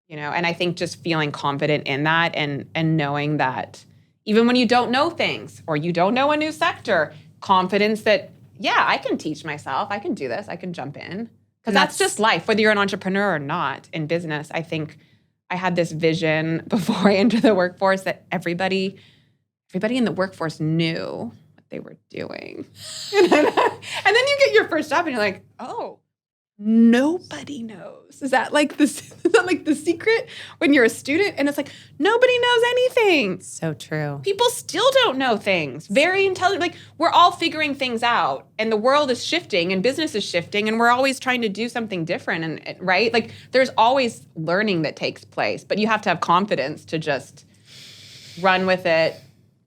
and I think just feeling confident in that and knowing that even when you don't know things or you don't know a new sector, confidence that, yeah, I can teach myself. I can do this. I can jump in. Because that's just life, whether you're an entrepreneur or not in business. I think I had this vision before I entered the workforce that everybody in the workforce knew what they were doing. And then you get your first job and you're like, oh, nobody knows. Is that like the secret when you're a student? And it's like, nobody knows anything. So true. People still don't know things. Very intelligent. Like, we're all figuring things out. And the world is shifting and business is shifting. And we're always trying to do something different. And right? Like, there's always learning that takes place. But you have to have confidence to just run with it.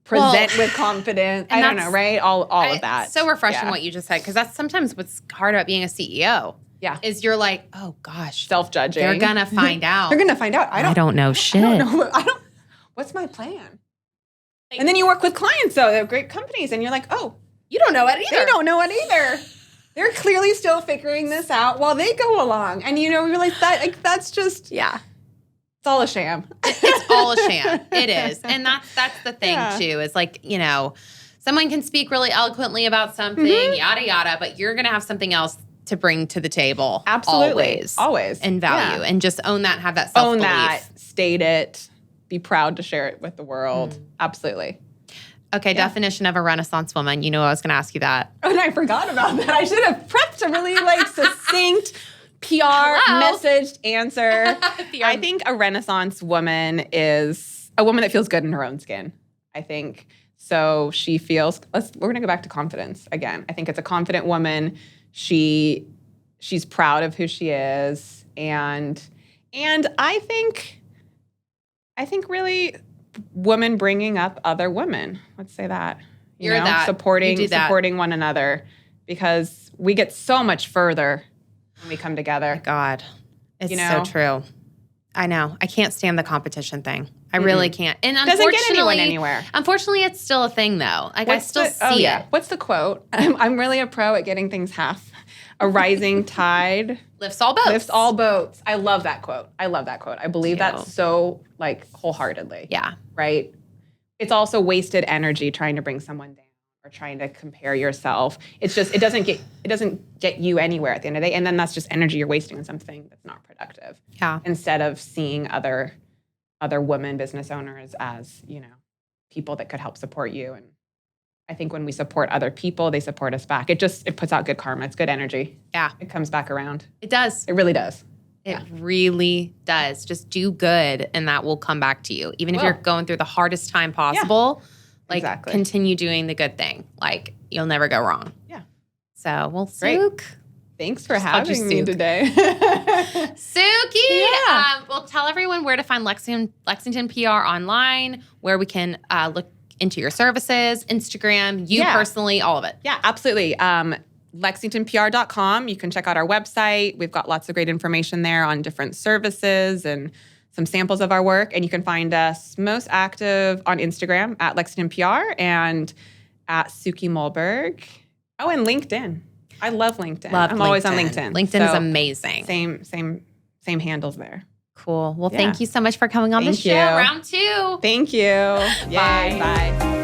Present with confidence. I don't know, right? All of that. It's so refreshing what you just said because that's sometimes what's hard about being a CEO. Yeah. Is you're like, oh gosh. Self-judging. They're going to find out. They're going to find out. I don't know shit. What's my plan? And then you work with clients, though. They're great companies. And you're like, oh, you don't know it either. They don't know it either. They're clearly still figuring this out while they go along. And, you realize that, like, that's just, it's all a sham. It's all a sham. It is. And that's the thing, too, is like, someone can speak really eloquently about something, yada, yada, but you're going to have something else to bring to the table. Absolutely. Always. And value. And just own that, have that self-belief. Own that, state it, be proud to share it with the world. Absolutely. Okay, definition of a Renaissance woman. You know I was going to ask you that. Oh, and I forgot about that. I should have prepped a really succinct PR messaged answer. I think a Renaissance woman is a woman that feels good in her own skin. I think so. She feels. We're going to go back to confidence again. I think it's a confident woman. She's proud of who she is, and I think really women bringing up other women. Let's say that supporting one another, because we get so much further when we come together. Oh my God, it's so true. I know. I can't stand the competition thing. I really can't. And doesn't get anyone anywhere. Unfortunately, it's still a thing, though. Like, I still see it. What's the quote? I'm really a pro at getting things half. A rising tide lifts all boats. Lifts all boats. I love that quote. I believe that so, wholeheargetly. Yeah. Right? It's also wasted energy trying to bring someone down or trying to compare yourself. It's just it doesn't get you anywhere at the end of the day. And then that's just energy you're wasting on something that's not productive. Yeah. Instead of seeing other women business owners as, people that could help support you. And I think when we support other people, they support us back. It puts out good karma. It's good energy. Yeah. It comes back around. It does. It really does. It really does. Just do good and that will come back to you. Even if you're going through the hardest time possible, continue doing the good thing. Like, you'll never go wrong. Yeah. So, Suki. Thanks for having me today. Suki, we'll tell everyone where to find Lexington PR online, where we can look into your services, Instagram, you personally, all of it. Yeah, absolutely. LexingtonPR.com. You can check out our website. We've got lots of great information there on different services and some samples of our work. And you can find us most active on Instagram at LexingtonPR and at Suki Mulberg. Oh, and LinkedIn. I love LinkedIn. I'm always on LinkedIn. LinkedIn is amazing. Same handles there. Cool. Well, thank you so much for coming on the show. Round 2. Thank you. Bye. Bye.